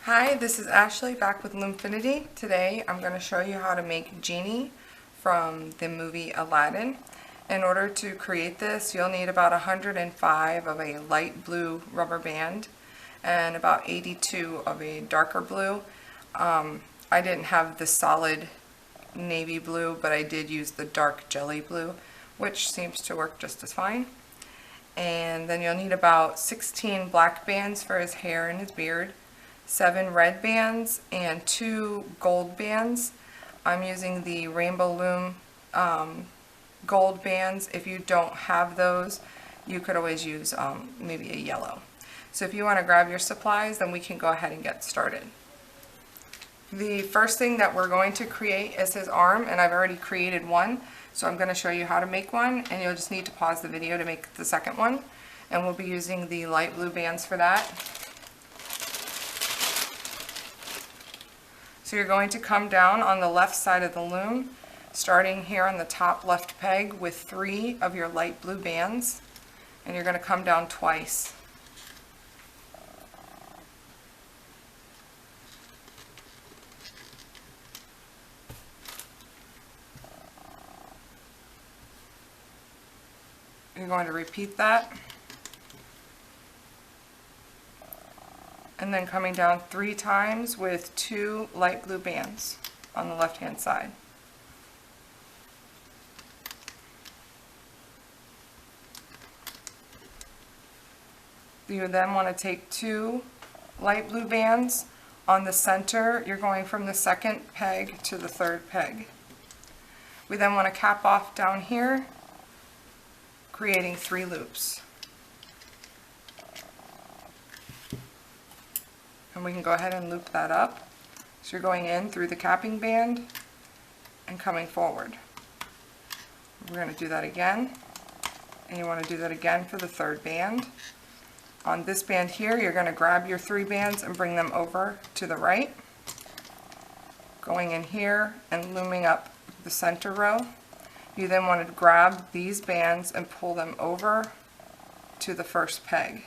Hi, this is Ashley back with Lumefinity. Today I'm going to show you how to make Genie from the movie Aladdin. In order to create this, you'll need about 105 of a light blue rubber band and about 82 of a darker blue. I didn't have the solid navy blue, but I did use the dark jelly blue, which seems to work just as fine. And then you'll need about 16 black bands for his hair and his beard, 7 red bands, and 2 gold bands. I'm using the Rainbow Loom gold bands. If you don't have those, you could always use maybe a yellow. So if you want to grab your supplies, then we can go ahead and get started. The first thing that we're going to create is his arm, and I've already created one, so I'm going to show you how to make one, and you'll just need to pause the video to make the second one, and we'll be using the light blue bands for that. So you're going to come down on the left side of the loom, starting here on the top left peg with 3 of your light blue bands, and you're going to come down twice. You're going to repeat that, and then coming down 3 times with 2 light blue bands on the left hand side. You then want to take 2 light blue bands on the center. You're going from the second peg to the third peg. We then want to cap off down here, creating 3 loops. And we can go ahead and loop that up. So you're going in through the capping band and coming forward. We're going to do that again, and you want to do that again for the third band. On this band here, you're going to grab your 3 bands and bring them over to the right, going in here and looming up the center row. You then want to grab these bands and pull them over to the first peg.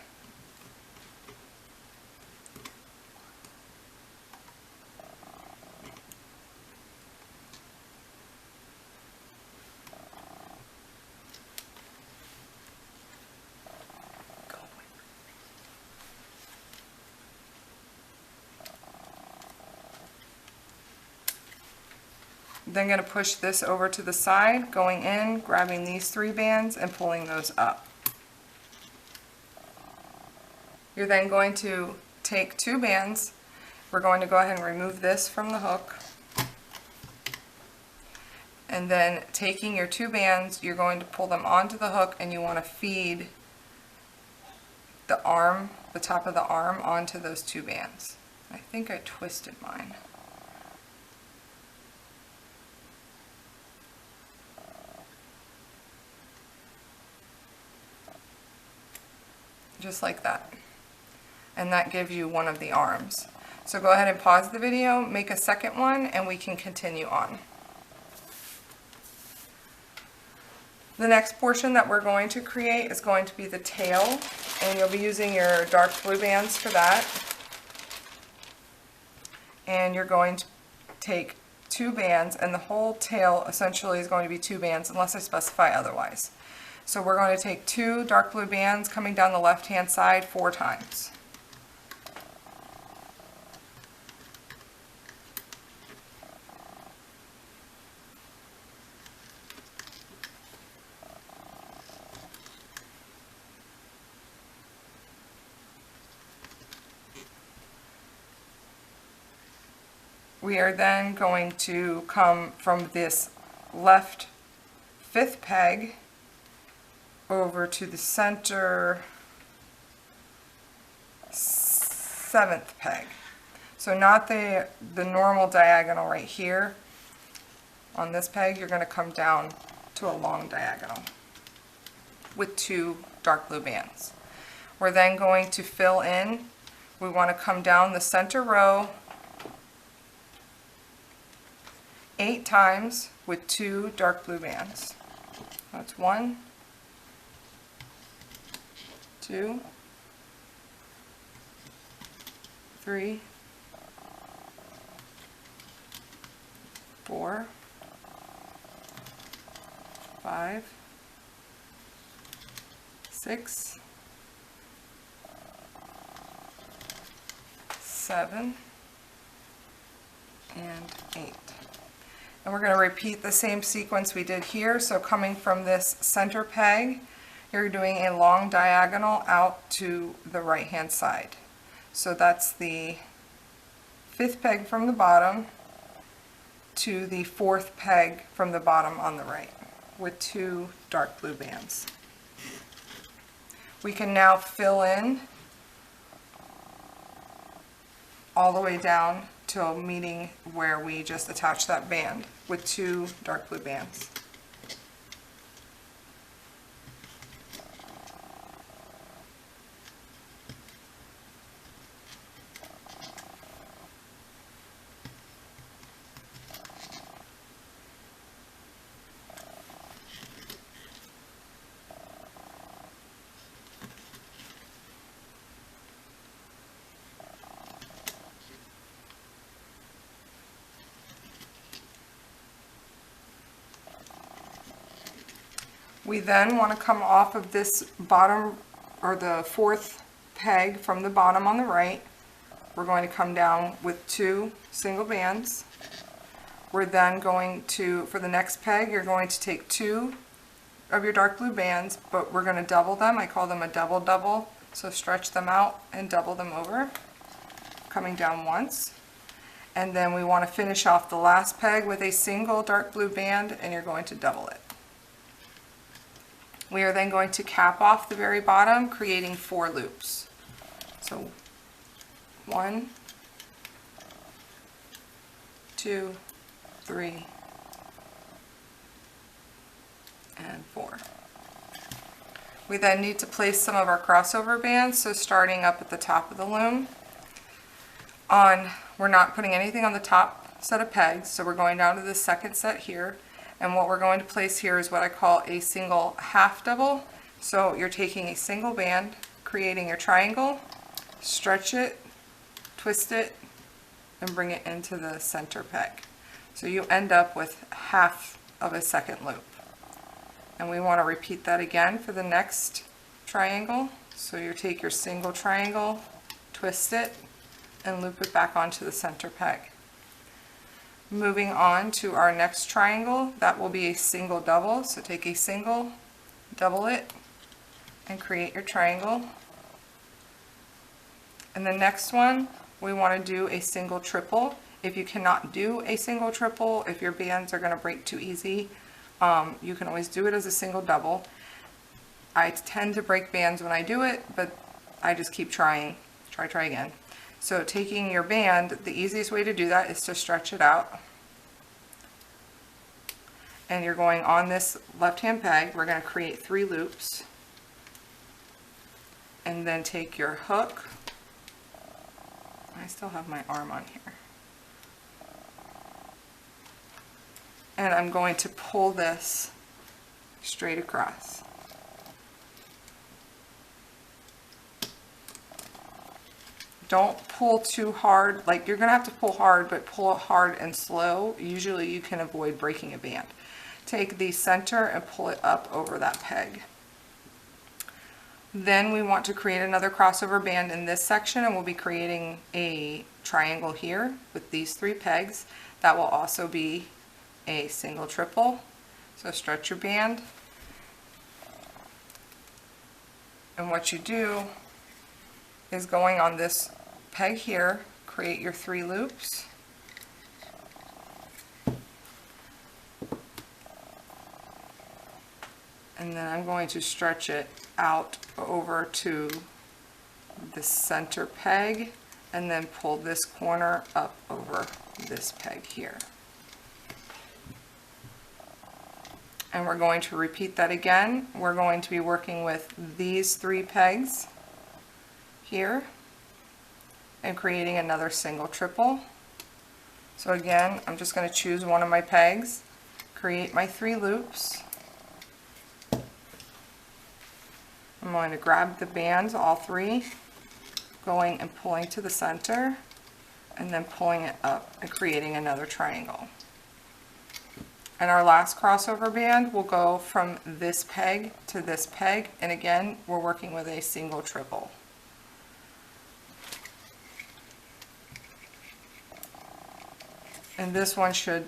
Then going to push this over to the side, going in, grabbing these 3 bands and pulling those up. You're then going to take 2 bands. We're going to go ahead and remove this from the hook. And then taking your 2 bands, you're going to pull them onto the hook, and you want to feed the arm, the top of the arm, onto those 2 bands. I think I twisted mine. Just like that. And that gives you one of the arms. So go ahead and pause the video, make a second one, and we can continue on. The next portion that we're going to create is going to be the tail, and you'll be using your dark blue bands for that. And you're going to take 2 bands, and the whole tail essentially is going to be 2 bands unless I specify otherwise. So we're going to take 2 dark blue bands coming down the left hand side 4 times. We are then going to come from this left 5th peg over to the center 7th peg. So not the normal diagonal right here. On this peg, you're going to come down to a long diagonal with 2 dark blue bands. We're then going to fill in. We want to come down the center row 8 times with 2 dark blue bands. That's 1, 2, 3, 4, 5, 6, 7, and 8. And we're going to repeat the same sequence we did here. So coming from this center peg, you're doing a long diagonal out to the right hand side. So that's the 5th peg from the bottom to the 4th peg from the bottom on the right with 2 dark blue bands. We can now fill in all the way down till meeting where we just attached that band with 2 dark blue bands. We then want to come off of this bottom, or the 4th peg from the bottom on the right. We're going to come down with 2 single bands. We're then going to, for the next peg, you're going to take 2 of your dark blue bands, but we're going to double them. I call them a double double. So stretch them out and double them over, coming down once. And then we want to finish off the last peg with a single dark blue band, and you're going to double it. We are then going to cap off the very bottom, creating 4 loops. So 1, 2, 3, and 4. We then need to place some of our crossover bands, so starting up at the top of the loom. We're not putting anything on the top set of pegs, so we're going down to the 2nd set here. And what we're going to place here is what I call a single half double. So you're taking a single band, creating your triangle, stretch it, twist it, and bring it into the center peg. So you end up with half of a second loop. And we want to repeat that again for the next triangle. So you take your single triangle, twist it, and loop it back onto the center peg. Moving on to our next triangle, that will be a single double. So take a single, double it, and create your triangle. And the next one, we want to do a single triple. If you cannot do a single triple, if your bands are going to break too easy, you can always do it as a single double. I tend to break bands when I do it, but I just keep trying. Try again. So taking your band, the easiest way to do that is to stretch it out. And you're going on this left-hand peg, we're going to create 3 loops. And then take your hook. I still have my arm on here. And I'm going to pull this straight across. Don't pull too hard, like you're gonna have to pull hard, but pull it hard and slow. Usually you can avoid breaking a band. Take the center and pull it up over that peg. Then we want to create another crossover band in this section, and we'll be creating a triangle here with these 3 pegs. That will also be a single triple. So stretch your band. And what you do is going on this peg here, create your 3 loops. And then I'm going to stretch it out over to the center peg and then pull this corner up over this peg here. And we're going to repeat that again. We're going to be working with these 3 pegs here and creating another single triple. So again, I'm just going to choose one of my pegs, create my 3 loops. I'm going to grab the bands, all 3, going and pulling to the center, and then pulling it up and creating another triangle. And our last crossover band will go from this peg to this peg, and again, we're working with a single triple. And this one should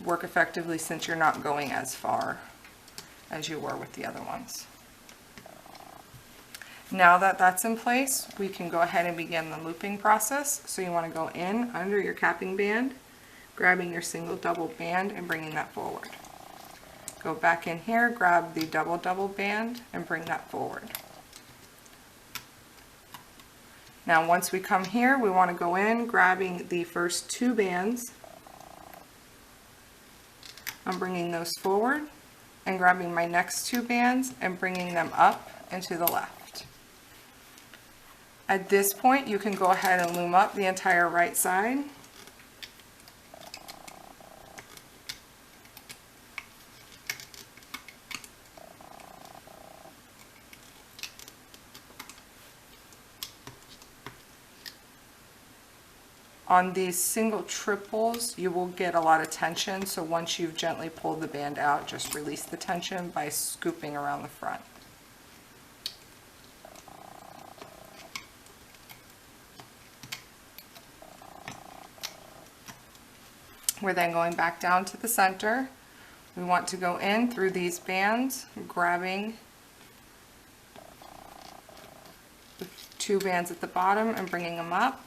work effectively since you're not going as far as you were with the other ones. Now that that's in place, we can go ahead and begin the looping process. So you want to go in under your capping band, grabbing your single double band and bringing that forward. Go back in here, grab the double band and bring that forward. Now once we come here, we want to go in, grabbing the first 2 bands. I'm bringing those forward and grabbing my next 2 bands and bringing them up and to the left. At this point, you can go ahead and loom up the entire right side. On these single triples, you will get a lot of tension, so once you've gently pulled the band out, just release the tension by scooping around the front. We're then going back down to the center. We want to go in through these bands, grabbing the 2 bands at the bottom and bringing them up.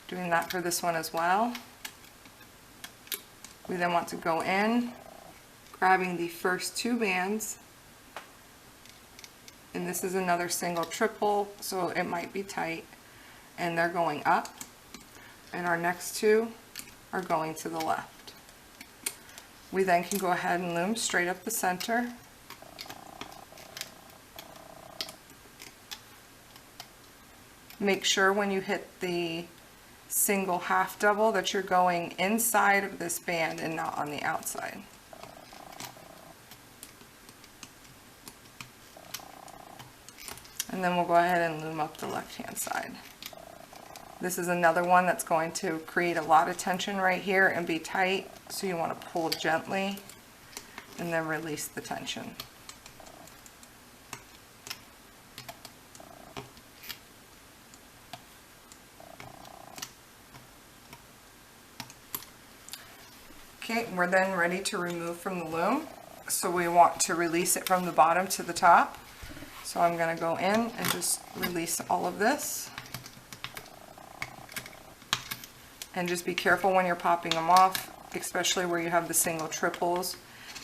Doing that for this one as well. We then want to go in, grabbing the first 2 bands, and this is another single triple, so it might be tight, and they're going up, and our next 2 are going to the left. We then can go ahead and loom straight up the center. Make sure when you hit the single half double that you're going inside of this band and not on the outside. And then we'll go ahead and loom up the left hand side. This is another one that's going to create a lot of tension right here and be tight, so you want to pull gently and then release the tension. Okay, we're then ready to remove from the loom. So we want to release it from the bottom to the top. So I'm going to go in and just release all of this. And just be careful when you're popping them off, especially where you have the single triples.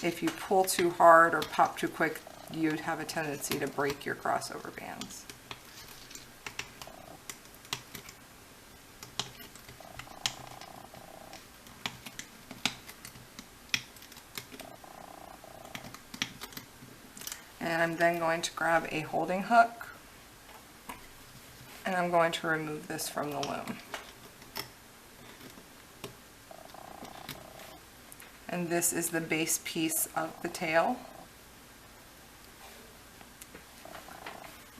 If you pull too hard or pop too quick, you'd have a tendency to break your crossover bands. And I'm then going to grab a holding hook, and I'm going to remove this from the loom. And this is the base piece of the tail.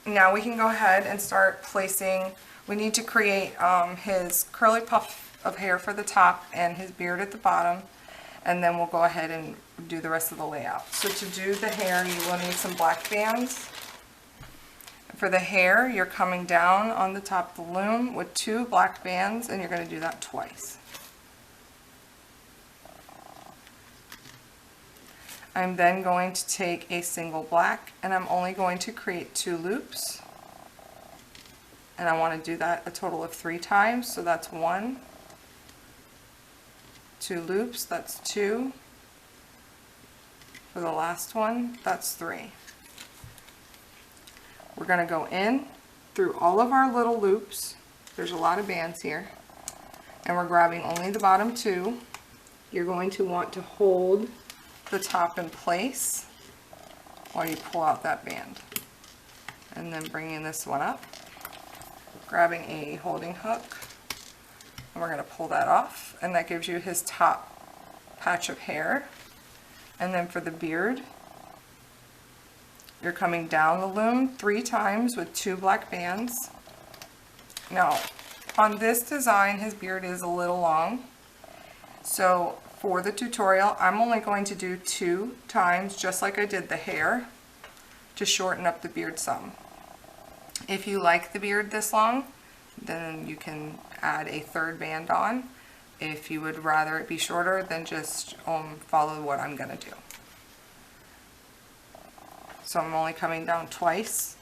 Now we can go ahead and start placing, we need to create his curly puff of hair for the top and his beard at the bottom, and then we'll go ahead and do the rest of the layout. So to do the hair, you will need some black bands. For the hair, you're coming down on the top of the loom with 2 black bands, and you're going to do that twice. I'm then going to take a single black, and I'm only going to create 2 loops. And I want to do that a total of 3 times, so that's 1, 2 loops, that's 2. For the last one, that's 3. We're going to go in through all of our little loops. There's a lot of bands here. And we're grabbing only the bottom 2. You're going to want to hold the top in place while you pull out that band. And then bringing this one up, grabbing a holding hook, and we're going to pull that off, and that gives you his top patch of hair. And then for the beard, you're coming down the loom 3 times with 2 black bands. Now, on this design, his beard is a little long, so For the tutorial, I'm only going to do 2 times, just like I did the hair, to shorten up the beard some. If you like the beard this long, then you can add a 3rd band on. If you would rather it be shorter, then just follow what I'm going to do. So I'm only coming down twice,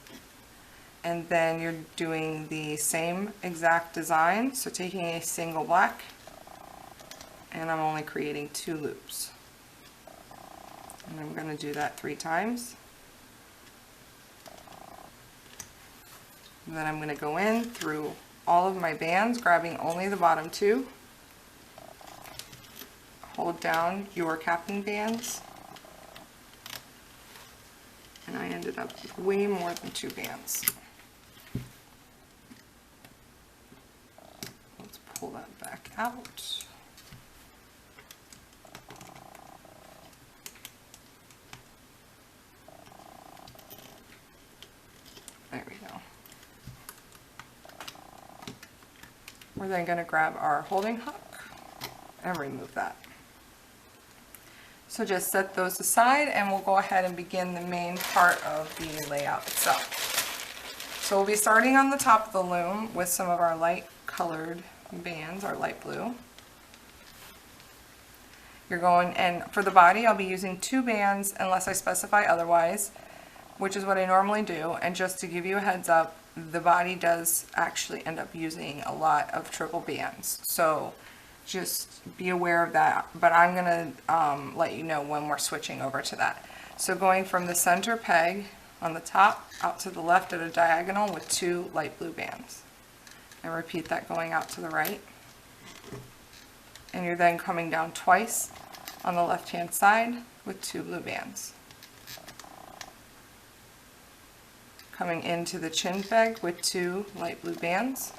and then you're doing the same exact design, so taking a single black, and I'm only creating 2 loops. And I'm going to do that 3 times. And then I'm going to go in through all of my bands, grabbing only the bottom 2. Hold down your capping bands. And I ended up with way more than 2 bands. Let's pull that back out. There we go. We're then going to grab our holding hook and remove that. So just set those aside and we'll go ahead and begin the main part of the layout itself. So we'll be starting on the top of the loom with some of our light colored bands, our light blue. You're going, and for the body I'll be using 2 bands unless I specify otherwise, which is what I normally do. And just to give you a heads up, the body does actually end up using a lot of triple bands. So just be aware of that, but I'm going to let you know when we're switching over to that. So going from the center peg on the top out to the left at a diagonal with 2 light blue bands. And repeat that going out to the right. And you're then coming down twice on the left hand side with 2 blue bands. Coming into the chin peg with 2 light blue bands,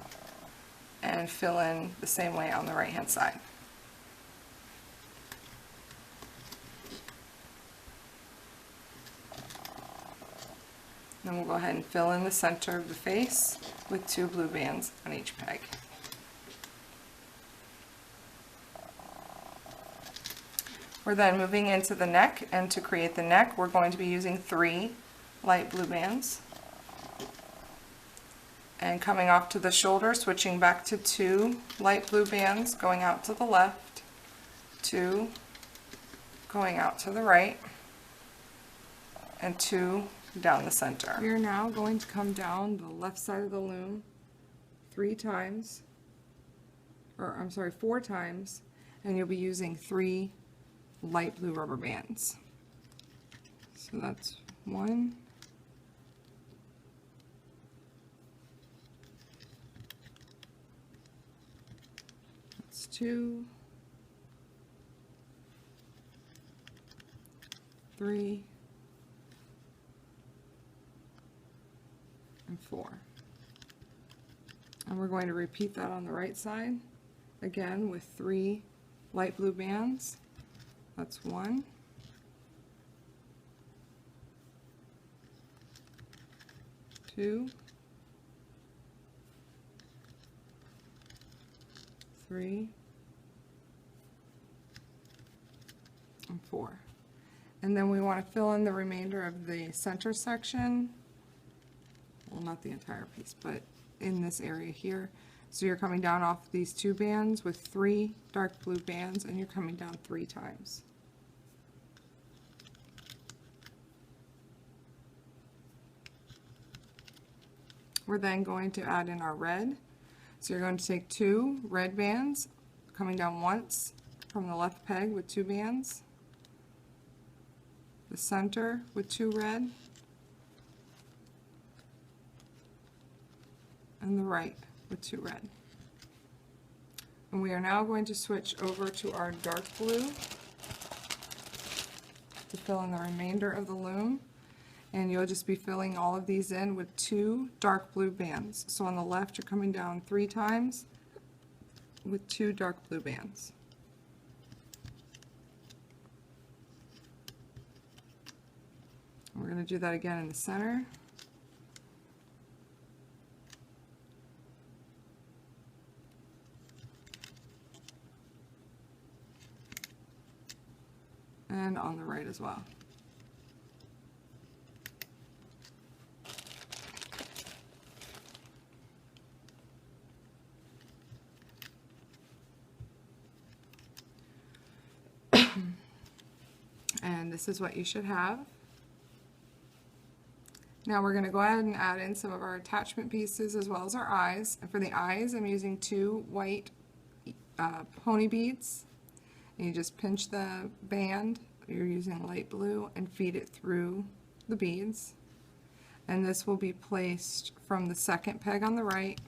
and fill in the same way on the right hand side. Then we'll go ahead and fill in the center of the face with 2 blue bands on each peg. We're then moving into the neck, and to create the neck we're going to be using 3 light blue bands. And coming off to the shoulder, switching back to 2 light blue bands, going out to the left, 2 going out to the right, and 2 down the center. We are now going to come down the left side of the loom 4 times, and you'll be using 3 light blue rubber bands. So that's 1, that's 2, 3, and 4. And we're going to repeat that on the right side again with 3 light blue bands. That's 1, 2, 3, and 4. And then we want to fill in the remainder of the center section. Well, not the entire piece, but in this area here. So you're coming down off these 2 bands with 3 dark blue bands, and you're coming down 3 times. We're then going to add in our red. So you're going to take 2 red bands, coming down once from the left peg with 2 bands, the center with 2 red, and the right with 2 red. And we are now going to switch over to our dark blue to fill in the remainder of the loom. And you'll just be filling all of these in with 2 dark blue bands. So on the left you're coming down 3 times with 2 dark blue bands. And we're going to do that again in the center. and on the right as well. And this is what you should have. Now we're going to go ahead and add in some of our attachment pieces as well as our eyes. And for the eyes, I'm using 2 white pony beads. And you just pinch the band, you're using light blue, and feed it through the beads. And this will be placed from the second peg on the right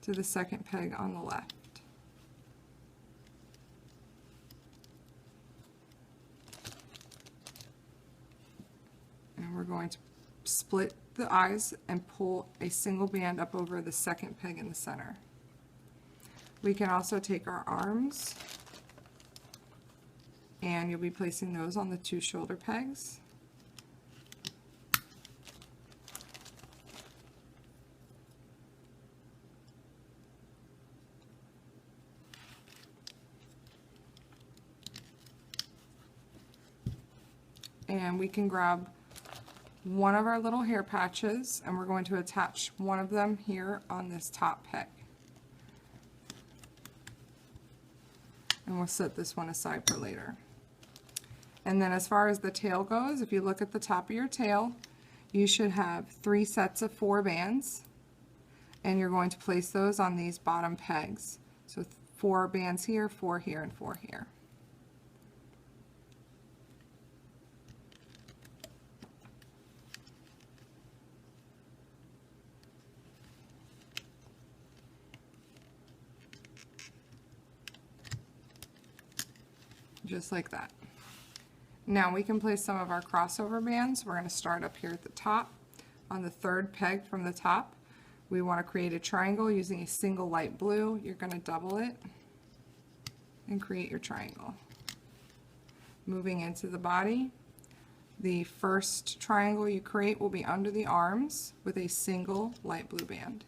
to the second peg on the left. And we're going to split the eyes and pull a single band up over the second peg in the center. We can also take our arms, and you'll be placing those on the 2 shoulder pegs. And we can grab one of our little hair patches, and we're going to attach one of them here on this top peg. And we'll set this one aside for later. And then as far as the tail goes, if you look at the top of your tail, you should have 3 sets of 4 bands, and you're going to place those on these bottom pegs. So 4 bands here, 4 here, and 4 here. Just like that. Now we can place some of our crossover bands. We're going to start up here at the top. On the 3rd peg from the top, we want to create a triangle using a single light blue. You're going to double it and create your triangle. Moving into the body, the first triangle you create will be under the arms with a single light blue band.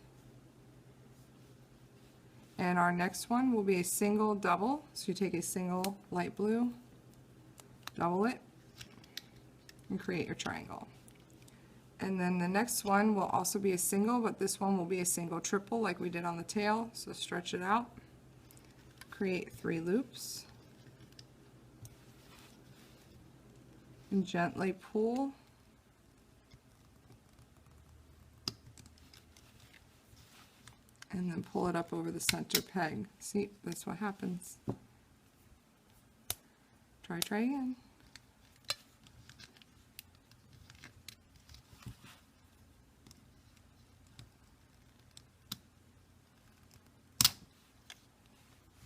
And our next one will be a single double. So you take a single light blue, double it, and create your triangle. And then the next one will also be a single, but this one will be a single triple like we did on the tail. So stretch it out, create 3 loops, and gently pull. And then pull it up over the center peg. See, that's what happens. Try again.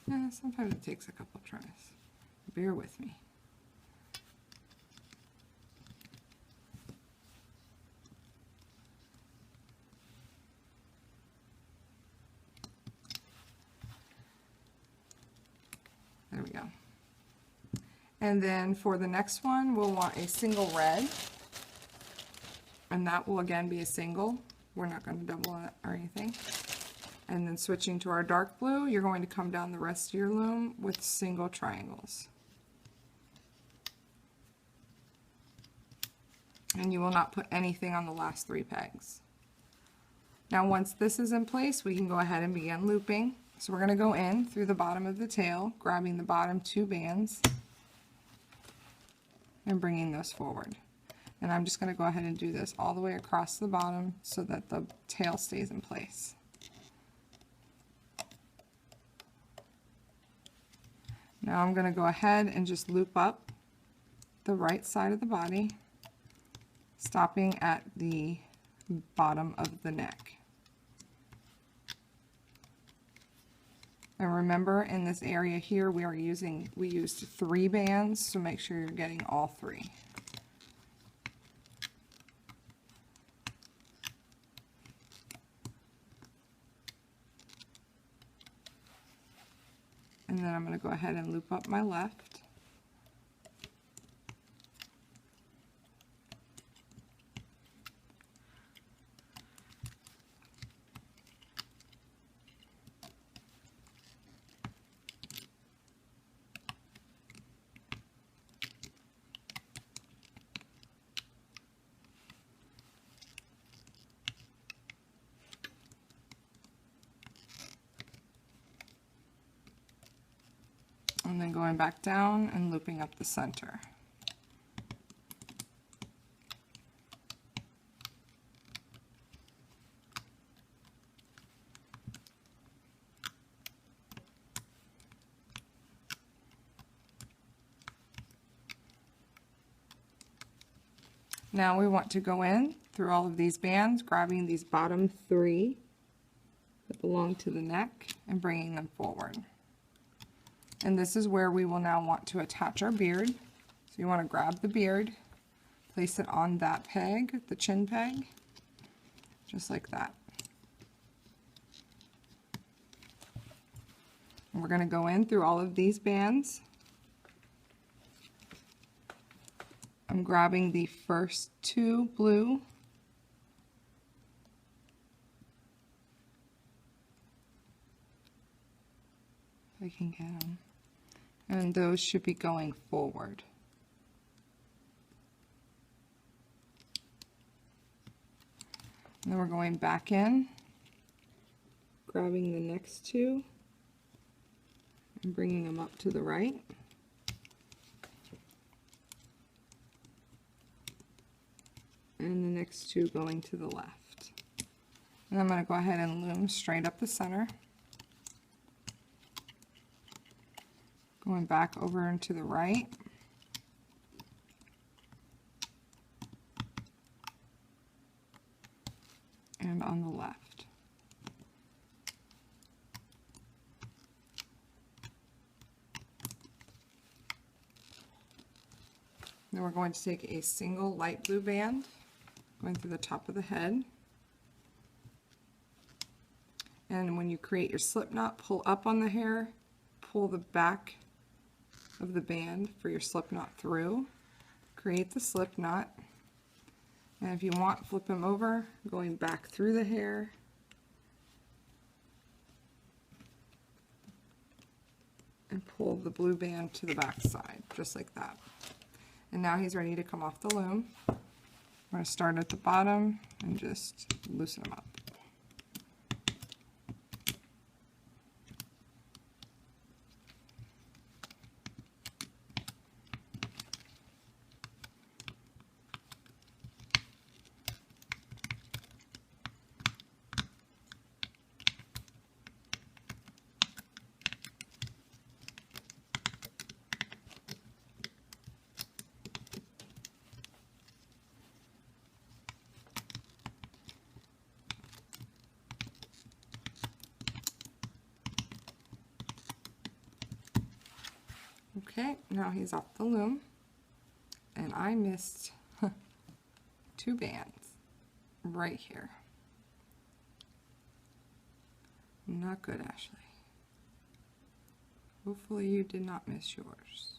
Yeah, sometimes it takes a couple tries. Bear with me. There we go. And then for the next one, we'll want a single red, and that will again be a single. We're not going to double it or anything. And then switching to our dark blue, you're going to come down the rest of your loom with single triangles. And you will not put anything on the last 3 pegs. Now once this is in place, we can go ahead and begin looping. So we're going to go in through the bottom of the tail, grabbing the bottom 2 bands and bringing those forward. And I'm just going to go ahead and do this all the way across the bottom so that the tail stays in place. Now I'm going to go ahead and just loop up the right side of the body, stopping at the bottom of the neck. And remember, in this area here, we used 3 bands, so make sure you're getting all 3. And then I'm going to go ahead and loop up my left. and then going back down and looping up the center. Now we want to go in through all of these bands, grabbing these bottom 3 that belong to the neck and bringing them forward. And this is where we will now want to attach our beard. So you want to grab the beard, place it on that peg, the chin peg, just like that. And we're going to go in through all of these bands. I'm grabbing the first 2 blue, if I can get them, and those should be going forward. And then we're going back in, grabbing the next 2 and bringing them up to the right. And the next 2 going to the left. And I'm going to go ahead and loom straight up the center. Going back over into the right. And on the left. Then we're going to take a single light blue band, going through the top of the head. And when you create your slip knot, pull up on the hair, pull the back of the band for your slip knot through, create the slip knot, and if you want, flip them over, going back through the hair, and pull the blue band to the back side, just like that. And now he's ready to come off the loom. I'm going to start at the bottom and just loosen them up. Okay, now he's off the loom, and I missed 2 bands right here. Not good, Ashley. Hopefully you did not miss yours.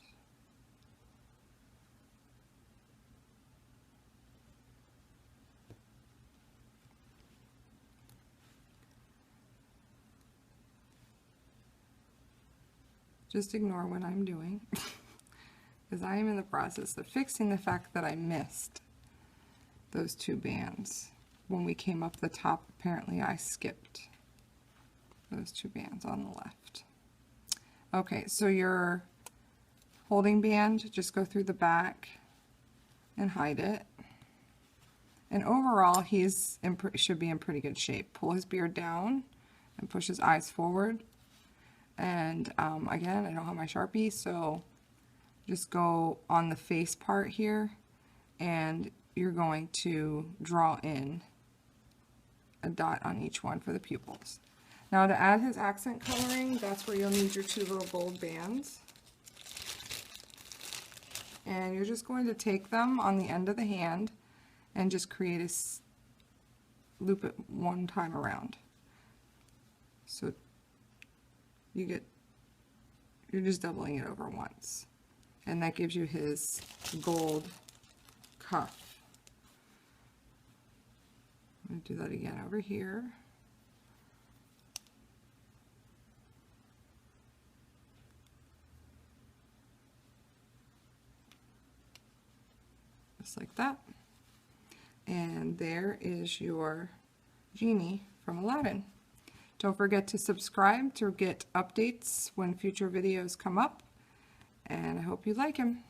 Just ignore what I'm doing, because I am in the process of fixing the fact that I missed those 2 bands. When we came up the top, apparently I skipped those 2 bands on the left. Okay, so your holding band, just go through the back and hide it. And overall, should be in pretty good shape. Pull his beard down and push his eyes forward. And again, I don't have my Sharpie, so just go on the face part here, and you're going to draw in a dot on each one for the pupils. Now to add his accent coloring, that's where you'll need your 2 little gold bands. And you're just going to take them on the end of the hand and just create loop it 1 time around. So you're just doubling it over once, and that gives you his gold cuff. I'm going to do that again over here. Just like that. And there is your Genie from Aladdin. Don't forget to subscribe to get updates when future videos come up, and I hope you like him.